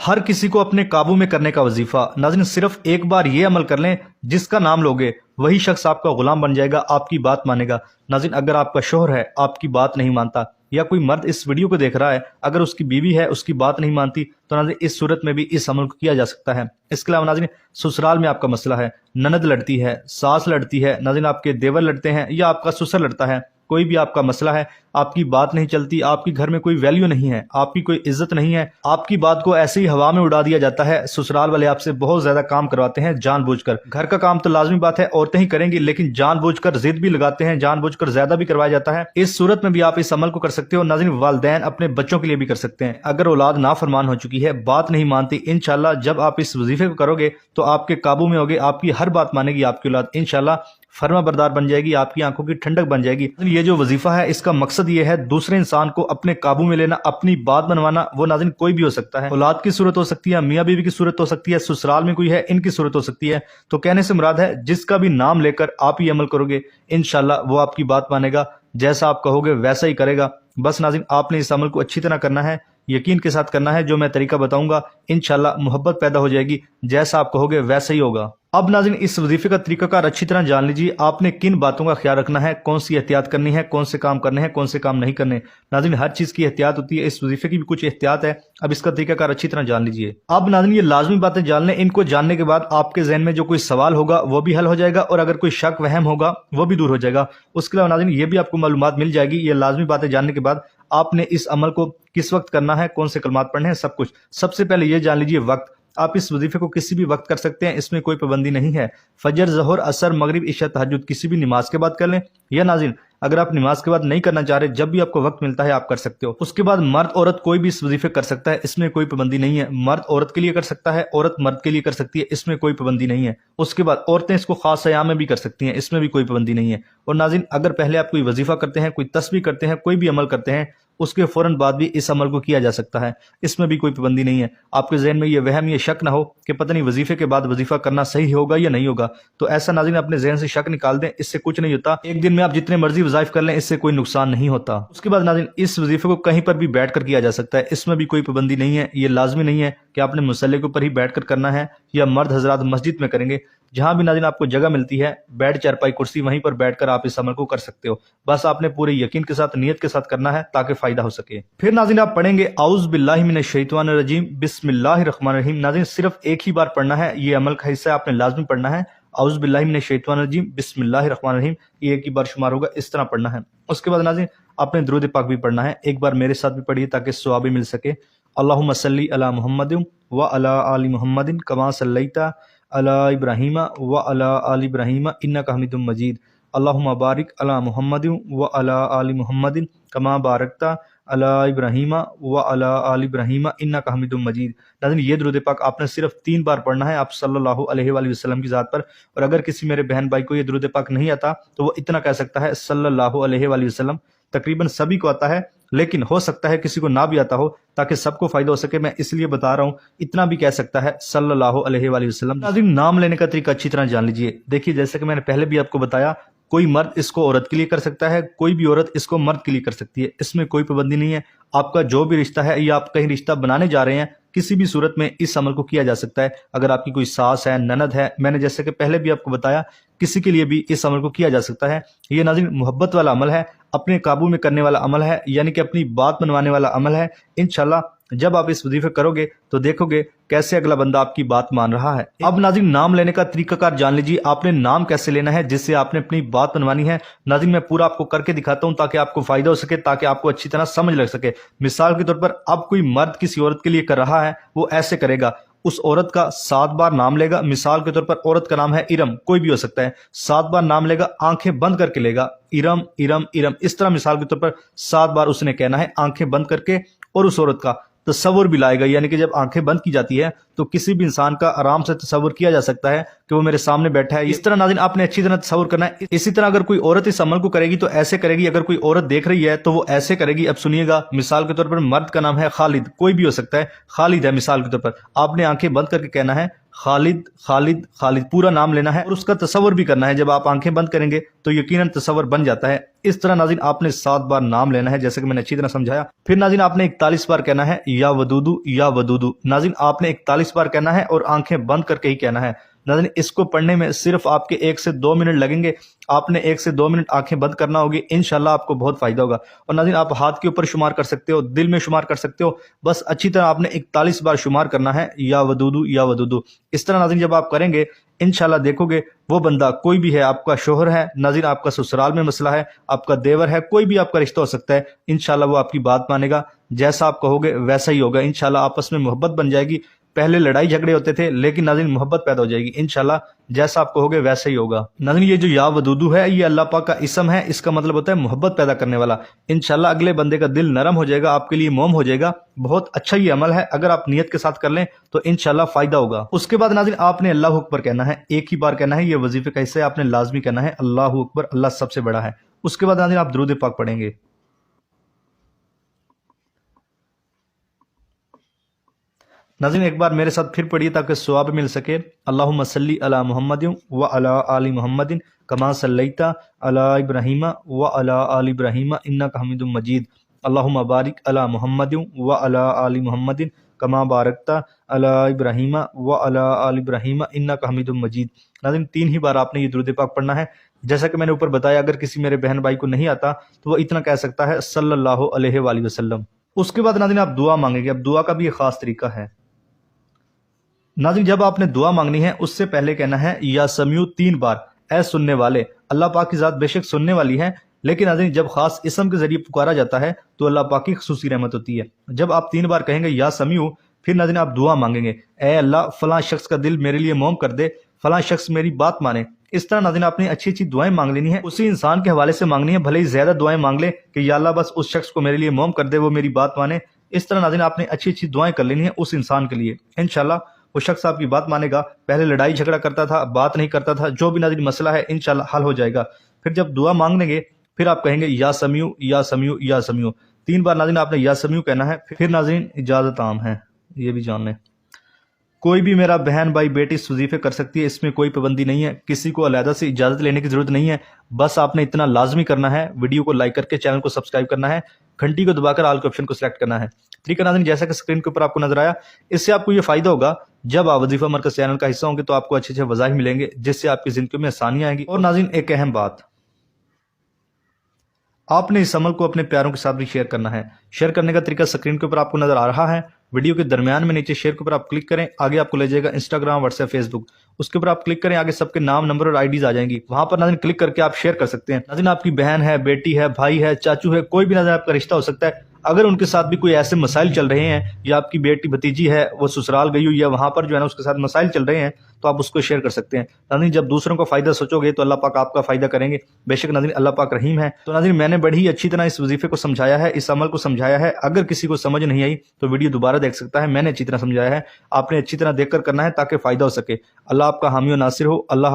ہر کسی کو اپنے قابو میں کرنے کا وظیفہ۔ ناظرین صرف ایک بار یہ عمل کر لیں، جس کا نام لوگے وہی شخص آپ کا غلام بن جائے گا، آپ کی بات مانے گا۔ ناظرین اگر آپ کا شوہر ہے، آپ کی بات نہیں مانتا، یا کوئی مرد اس ویڈیو کو دیکھ رہا ہے، اگر اس کی بیوی ہے، اس کی بات نہیں مانتی، تو ناظرین اس صورت میں بھی اس عمل کو کیا جا سکتا ہے۔ اس کے علاوہ ناظرین سسرال میں آپ کا مسئلہ ہے، نند لڑتی ہے، ساس لڑتی ہے، ناظرین آپ کے دیور لڑتے ہیں، یا آپ کا سسر لڑتا ہے، کوئی بھی آپ کا مسئلہ ہے، آپ کی بات نہیں چلتی، آپ کی گھر میں کوئی ویلیو نہیں ہے، آپ کی کوئی عزت نہیں ہے، آپ کی بات کو ایسے ہی ہوا میں اڑا دیا جاتا ہے، سسرال والے آپ سے بہت زیادہ کام کرواتے ہیں جان بوجھ کر۔ گھر کا کام تو لازمی بات ہے عورتیں ہی کریں گی، لیکن جان بوجھ کر ضد بھی لگاتے ہیں، جان بوجھ کر زیادہ بھی کروایا جاتا ہے۔ اس صورت میں بھی آپ اس عمل کو کر سکتے ہو۔ ناظرین والدین اپنے بچوں کے لیے بھی کر سکتے ہیں۔ اگر اولاد نافرمان ہو چکی ہے، بات نہیں مانتی، انشاءاللہ جب آپ اس وظیفے کو کرو گے تو آپ کے قابو میں ہوگے، آپ کی ہر بات مانے گی آپ کی اولاد، انشاءاللہ فرما بردار بن جائے گی، آپ کی آنکھوں کی ٹھنڈک بن جائے گی۔ یہ جو وظیفہ ہے اس کا مقصد یہ ہے دوسرے انسان کو اپنے قابو میں لینا، اپنی بات بنوانا۔ وہ ناظرین کوئی بھی ہو سکتا ہے، اولاد کی صورت ہو سکتی ہے، میاں بیوی کی صورت ہو سکتی ہے، سسرال میں کوئی ہے ان کی صورت ہو سکتی ہے۔ تو کہنے سے مراد ہے جس کا بھی نام لے کر آپ یہ عمل کرو گے، انشاءاللہ وہ آپ کی بات مانے گا، جیسا آپ کہو گے ویسا ہی کرے گا۔ بس ناظرین آپ نے اس عمل کو اچھی طرح کرنا ہے، یقین کے ساتھ کرنا ہے۔ جو میں طریقہ بتاؤں گا انشاءاللہ محبت پیدا ہو جائے گی، جیسا آپ کہو گے ویسا ہی ہوگا۔ اب ناظرین اس وظیفے کا طریقہ کار اچھی طرح جان لیجیے، آپ نے کن باتوں کا خیال رکھنا ہے، کون سی احتیاط کرنی ہے، کون سے کام کرنے ہیں، کون سے کام نہیں کرنے۔ ناظرین ہر چیز کی احتیاط ہوتی ہے، اس وظیفے کی بھی کچھ احتیاط ہے۔ اب اس کا طریقہ کار اچھی طرح جان لیجیے۔ اب ناظرین یہ لازمی باتیں جان لیں، ان کو جاننے کے بعد آپ کے ذہن میں جو کوئی سوال ہوگا وہ بھی حل ہو جائے گا، اور اگر کوئی شک وہم ہوگا وہ بھی دور ہو جائے گا۔ اس کے علاوہ ناظرین یہ بھی آپ کو معلومات مل جائے گی، یہ لازمی باتیں جاننے کے بعد آپ نے اس عمل کو کس وقت کرنا ہے، کون سے کلمات پڑھنے ہیں، سب کچھ۔ سب سے پہلے یہ جان لیجیے وقت، آپ اس وظیفے کو کسی بھی وقت کر سکتے ہیں، اس میں کوئی پابندی نہیں ہے۔ فجر، ظہر، عصر، مغرب، عشاء، تہجد کسی بھی نماز کے بعد کر لیں، یا ناظرین اگر آپ نماز کے بعد نہیں کرنا چاہ رہے، جب بھی آپ کو وقت ملتا ہے آپ کر سکتے ہو۔ اس کے بعد مرد عورت کوئی بھی اس وظیفے کر سکتا ہے، اس میں کوئی پابندی نہیں ہے۔ مرد عورت کے لیے کر سکتا ہے، عورت مرد کے لیے کر سکتی ہے، اس میں کوئی پابندی نہیں ہے۔ اس کے بعد عورتیں اس کو خاص ایام میں بھی کر سکتی ہیں، اس میں بھی کوئی پابندی نہیں ہے۔ اور ناظرین اگر پہلے آپ کوئی وظیفہ کرتے ہیں، کوئی تسبیح کرتے ہیں، کوئی بھی عمل کرتے ہیں، اس کے فوراً بعد بھی اس عمل کو کیا جا سکتا ہے، اس میں بھی کوئی پابندی نہیں ہے۔ آپ کے ذہن میں یہ وہم، یہ شک نہ ہو کہ پتہ نہیں وظیفے کے بعد وظیفہ کرنا صحیح ہوگا یا نہیں ہوگا، تو ایسا ناظرین اپنے ذہن سے شک نکال دیں، اس سے کچھ نہیں ہوتا۔ ایک دن میں آپ جتنے مرضی وظائف کر لیں، اس سے کوئی نقصان نہیں ہوتا۔ اس کے بعد ناظرین اس وظیفے کو کہیں پر بھی بیٹھ کر کیا جا سکتا ہے، اس میں بھی کوئی پابندی نہیں ہے۔ یہ لازمی نہیں ہے کہ آپ نے مصلی کے اوپر ہی بیٹھ کر کرنا ہے، یا مرد حضرات مسجد میں کریں گے، جہاں بھی ناظرین آپ کو جگہ ملتی ہے، بیڈ، چارپائی، کرسی، وہیں پر بیٹھ کر آپ اس عمل کو کر سکتے ہو۔ بس آپ نے پورے یقین کے ساتھ، نیت کے ساتھ کرنا ہے تاکہ فائدہ ہو سکے۔ پھر ناظرین آپ پڑھیں گے اعوذ باللہ من الشیطان الرجیم بسم اللہ الرحمن الرحیم۔ ناظرین صرف ایک ہی بار پڑھنا ہے، یہ عمل کا حصہ آپ نے لازمی پڑھنا ہے۔ اعوذ باللہ من الشیطان الرجیم بسم اللہ الرحمن الرحیم، یہ ایک ہی بار شمار ہوگا، اس طرح پڑھنا ہے۔ اس کے بعد ناظرین آپ نے درود پاک بھی پڑھنا ہے، ایک بار میرے ساتھ بھی پڑھیے تاکہ ثواب بھی مل سکے۔ اللہم صلی علی محمد وعلی آل محمد کما صلیت علی ابراہیم وعلی آل ابراہیم انک حمید مجید۔ اللہم بارک علی محمد وعلی آل محمد کما بارکت علی ابراہیم وعلی آل ابراہیم انک حمید مجید۔ ناظرین یہ درود پاک آپ نے صرف 3 بار پڑھنا ہے آپ صلی اللہ علیہ وآلہ وسلم کی ذات پر۔ اور اگر کسی میرے بہن بھائی کو یہ درود پاک نہیں آتا تو وہ اتنا کہہ سکتا ہے صلی اللہ علیہ وآلہ وسلم۔ تقریباً سبھی کو آتا ہے، لیکن ہو سکتا ہے کسی کو نہ بھی آتا ہو، تاکہ سب کو فائدہ ہو سکے میں اس لیے بتا رہا ہوں، اتنا بھی کہہ سکتا ہے صلی اللہ علیہ وآلہ وسلم۔ ناظرین نام لینے کا طریقہ اچھی طرح جان لیجئے۔ دیکھیے جیسے کہ میں نے پہلے بھی آپ کو بتایا، کوئی مرد اس کو عورت کے لیے کر سکتا ہے، کوئی بھی عورت اس کو مرد کے لیے کر سکتی ہے، اس میں کوئی پابندی نہیں ہے۔ آپ کا جو بھی رشتہ ہے، یا آپ کہیں رشتہ بنانے جا رہے ہیں، کسی بھی صورت میں اس عمل کو کیا جا سکتا ہے۔ اگر آپ کی کوئی ساس ہے، نند ہے، میں نے جیسے کہ پہلے بھی آپ کو بتایا، کسی کے لیے بھی اس عمل کو کیا جا سکتا ہے۔ یہ ناظرین محبت والا عمل ہے، اپنے قابو میں کرنے والا عمل ہے، یعنی کہ اپنی بات منوانے والا عمل ہے۔ انشاءاللہ جب آپ اس وظیفے کرو گے تو دیکھو گے کیسے اگلا بندہ آپ کی بات مان رہا ہے۔ اب ناظرین نام لینے کا طریقہ کار جان لیجیے، آپ نے نام کیسے لینا ہے جس سے آپ نے اپنی بات منوانی ہے۔ ناظرین میں پورا آپ کو کر کے دکھاتا ہوں تاکہ آپ کو فائدہ ہو سکے، تاکہ آپ کو اچھی طرح سمجھ لگ سکے۔ مثال کے طور پر اب کوئی مرد کسی عورت کے لیے کر رہا ہے، وہ ایسے کرے گا، اس عورت کا 7 بار نام لے گا۔ مثال کے طور پر عورت کا نام ہے ارم، کوئی بھی ہو سکتا ہے، 7 بار نام لے گا، آنکھیں بند کر کے لے گا، ارم ارم ارم، اس طرح مثال کے طور پر 7 بار اس نے کہنا ہے آنکھیں بند کر کے۔ اور اس عورت کا تصور بھی لائے گا، یعنی کہ جب آنکھیں بند کی جاتی ہے تو کسی بھی انسان کا آرام سے تصور کیا جا سکتا ہے کہ وہ میرے سامنے بیٹھا ہے۔ اس طرح ناظرین آپ نے اچھی طرح تصور کرنا ہے۔ اسی طرح اگر کوئی عورت اس عمل کو کرے گی تو ایسے کرے گی، اگر کوئی عورت دیکھ رہی ہے تو وہ ایسے کرے گی۔ اب سنیے گا، مثال کے طور پر مرد کا نام ہے خالد، کوئی بھی ہو سکتا ہے، خالد ہے مثال کے طور پر، آپ نے آنکھیں بند کر کے کہنا ہے خالد خالد خالد پورا نام لینا ہے اور اس کا تصور بھی کرنا ہے. جب آپ آنکھیں بند کریں گے تو یقیناً تصور بن جاتا ہے. اس طرح ناظرین آپ نے 7 بار نام لینا ہے جیسے کہ میں نے اچھی طرح سمجھایا. پھر ناظرین آپ نے 41 بار کہنا ہے یا ودودو یا ودودو. ناظرین آپ نے 41 بار کہنا ہے اور آنکھیں بند کر کے ہی کہنا ہے. ناظرین اس کو پڑھنے میں صرف آپ کے 1 سے 2 منٹ لگیں گے. آپ نے 1 سے 2 منٹ آنکھیں بند کرنا ہوگی, انشاءاللہ آپ کو بہت فائدہ ہوگا. اور ناظرین آپ ہاتھ کے اوپر شمار کر سکتے ہو, دل میں شمار کر سکتے ہو, بس اچھی طرح آپ نے 41 بار شمار کرنا ہے یا ودودو یا ودودو. اس طرح ناظرین جب آپ کریں گے انشاءاللہ دیکھو گے وہ بندہ کوئی بھی ہے, آپ کا شوہر ہے ناظرین, آپ کا سسرال میں مسئلہ ہے, آپ کا دیور ہے, کوئی بھی آپ کا رشتہ ہو سکتا ہے, انشاءاللہ وہ آپ کی بات مانے گا. جیسا آپ کہو گے ویسا ہی ہوگا. انشاءاللہ آپس میں محبت بن جائے گی. پہلے لڑائی جھگڑے ہوتے تھے لیکن ناظرین محبت پیدا ہو جائے گی. انشاءاللہ جیسا آپ کہو گے ویسا ہی ہوگا. ناظرین یہ جو یا ودودو ہے یہ اللہ پاک کا اسم ہے, اس کا مطلب ہوتا ہے محبت پیدا کرنے والا. انشاءاللہ اگلے بندے کا دل نرم ہو جائے گا, آپ کے لیے موم ہو جائے گا. بہت اچھا یہ عمل ہے, اگر آپ نیت کے ساتھ کر لیں تو انشاءاللہ فائدہ ہوگا. اس کے بعد ناظرین آپ نے اللہ اکبر کہنا ہے, ایک ہی بار کہنا ہے. یہ وظیفے کا حصہ ہے, آپ نے لازمی کہنا ہے اللہ اکبر, اللہ سب سے بڑا ہے. اس کے بعد ناظرین آپ درود پاک پڑھیں گے. ناظرین ایک بار میرے ساتھ پھر پڑھیے تاکہ ثواب مل سکے. اللہم صلی علی محمد و علی آل محمد کما صلیت علی ابراہیم و علی آل ابراہیم انک حمید مجید. اللہم بارک علی محمد و علی آل محمد کما بارکت علی ابراہیم و علی آل ابراہیم انک حمید مجید. ناظرین 3 ہی بار آپ نے یہ درود پاک پڑھنا ہے. جیسا کہ میں نے اوپر بتایا, اگر کسی میرے بہن بھائی کو نہیں آتا تو وہ اتنا کہہ سکتا ہے صلی اللہ علیہ وآلہ وسلم. اس کے بعد ناظرین آپ دعا مانگیں گے. اب دعا کا بھی ایک خاص طریقہ ہے. ناظرین جب آپ نے دعا مانگنی ہے اس سے پہلے کہنا ہے یا سمیع 3 بار. اے سننے والے, اللہ پاک کی ذات بے شک سننے والی ہے, لیکن ناظرین جب خاص اسم کے ذریعے پکارا جاتا ہے تو اللہ پاک کی خصوصی رحمت ہوتی ہے. جب آپ 3 بار کہیں گے یا سمیع, پھر ناظرین آپ دعا مانگیں گے اے اللہ فلاں شخص کا دل میرے لیے موم کر دے, فلاں شخص میری بات مانے. اس طرح ناظرین آپ نے اچھی اچھی دعائیں مانگ لینی ہے. اسی انسان کے حوالے سے مانگنی ہے, بھلے ہی زیادہ دعائیں مانگ لے کہ یا اللہ بس اس شخص کو میرے لیے موم کر دے, وہ میری بات مانے. اس طرح ناظرین آپ نے اچھی اچھی دعائیں کر لینی ہے اس انسان کے لیے. انشاءاللہ وہ شخص آپ کی بات مانے گا. پہلے لڑائی جھگڑا کرتا تھا, بات نہیں کرتا تھا, جو بھی ناظرین مسئلہ ہے انشاءاللہ حل ہو جائے گا. پھر جب دعا مانگیں گے پھر آپ کہیں گے یا سمیع یا سمیع یا سمیع. 3 بار ناظرین آپ نے یا سمیع کہنا ہے. پھر ناظرین اجازت عام ہے, یہ بھی جان لیں. کوئی بھی میرا بہن بھائی بیٹی اس وظیفے کر سکتی ہے, اس میں کوئی پابندی نہیں ہے, کسی کو علیحدہ سے اجازت لینے کی ضرورت نہیں ہے. بس آپ نے اتنا لازمی کرنا ہے, ویڈیو کو لائک کر کے چینل کو سبسکرائب کرنا ہے, گھنٹی کو دبا کر آل کے آپشن کو سلیکٹ کرنا ہے. ٹھیک ہے ناظرین, جیسا کہ اسکرین کے اوپر آپ کو نظر آیا, اس سے آپ کو یہ فائدہ ہوگا جب آپ وظیفہ مرکز چینل کا حصہ ہوں گے تو آپ کو اچھے اچھے وظائف ملیں گے جس سے آپ کی زندگی میں آسانیاں آئیں گی. اور ناظرین ایک اہم بات, آپ نے اس عمل کو اپنے پیاروں کے ساتھ بھی شیئر کرنا ہے. شیئر کرنے کا طریقہ اسکرین کے اوپر آپ کو نظر آ رہا ہے. ویڈیو کے درمیان میں نیچے شیئر کے اوپر آپ کلک کریں, آگے آپ کو لے جائے گا انسٹاگرام, واٹس ایپ, فیس بک. اس کے اوپر آپ کلک کریں, آگے سب کے نام, نمبر اور آئی ڈیز آ جائیں گی. وہاں پر ناظرین کلک کر کے آپ شیئر کر سکتے ہیں. ناظرین آپ کی بہن ہے, بیٹی ہے, بھائی ہے, چاچو ہے, کوئی بھی ناظرین آپ کا رشتہ ہو سکتا ہے. اگر ان کے ساتھ بھی کوئی ایسے مسائل چل رہے ہیں, یا آپ کی بیٹی بھتیجی ہے وہ سسرال گئی ہوئی, یا وہاں پر جو ہے نا اس کے ساتھ مسائل چل رہے ہیں, تو آپ اس کو شیئر کر سکتے ہیں. ناظرین جب دوسروں کا فائدہ سوچو گے تو اللہ پاک آپ کا فائدہ کریں گے. بے شک ناظرین اللہ پاک رحیم ہے. تو ناظرین میں نے بڑی اچھی طرح اس وظیفے کو سمجھایا ہے, اس عمل کو سمجھایا ہے. اگر کسی کو سمجھ نہیں آئی تو ویڈیو دوبارہ دیکھ سکتا ہے, میں نے اچھی طرح سمجھایا ہے. آپ نے اچھی طرح دیکھ کر کرنا ہے تاکہ فائدہ ہو سکے. اللہ آپ کا حامی و ناصر ہو. اللہ